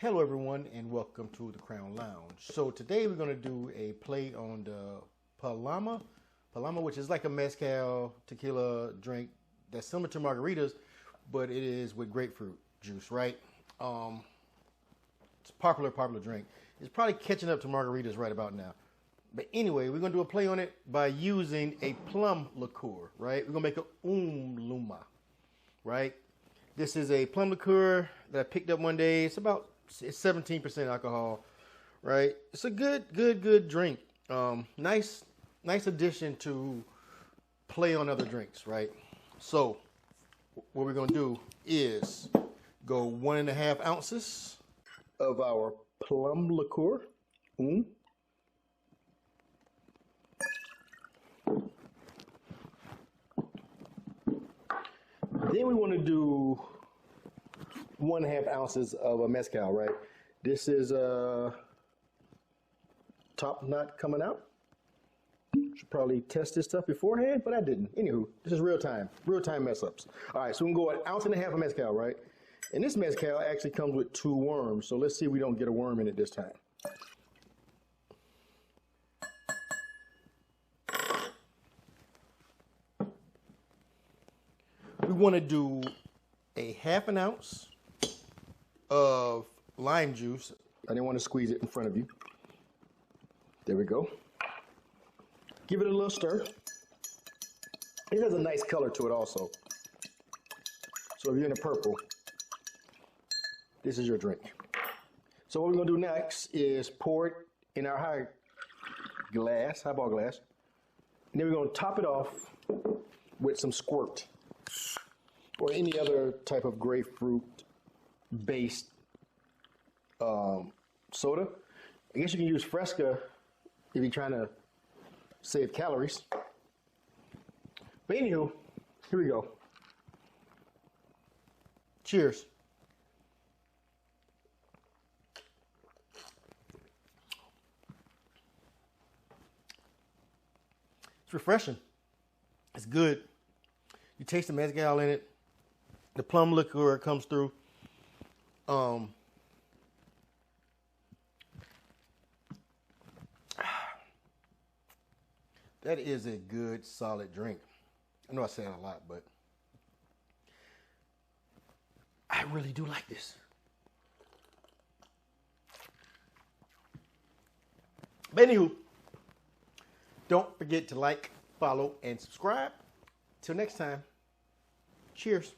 Hello everyone and welcome to the Crown Lounge. So today we're going to do a play on the Paloma, which is like a Mezcal tequila drink that's similar to margaritas, but it is with grapefruit juice, right? It's a popular drink. It's probably catching up to margaritas right about now. But anyway, we're going to do a play on it by using a plum liqueur, right? We're going to make a Ume Loma, right? This is a plum liqueur that I picked up one day. It's 17% alcohol, right? It's a good drink. Nice addition to play on other drinks, right? So what we're gonna do is go 1.5 ounces of our plum liqueur. Then we want to do 1.5 ounces of a mezcal, right? This is top knot coming out. Should probably test this stuff beforehand, but I didn't. Anywho, this is real time mess ups. All right, so we can go 1.5 ounces of mezcal, right? And this mezcal actually comes with 2 worms, so let's see if we don't get a worm in it this time. We want to do a 1/2 ounce of lime juice. I didn't want to squeeze it in front of you. There we go. Give it a little stir. It has a nice color to it also. So if you're in a purple, this is your drink. So what we're going to do next is pour it in our highball glass. And then we're going to top it off with some Squirt or any other type of grapefruit-based soda. I guess you can use Fresca if you're trying to save calories. But anywho, here we go. Cheers. It's refreshing. It's good. You taste the mezcal in it. The plum liqueur comes through. That is a good, solid drink. I know I say it a lot, but I really do like this. But anywho, don't forget to like, follow, and subscribe. Till next time, cheers.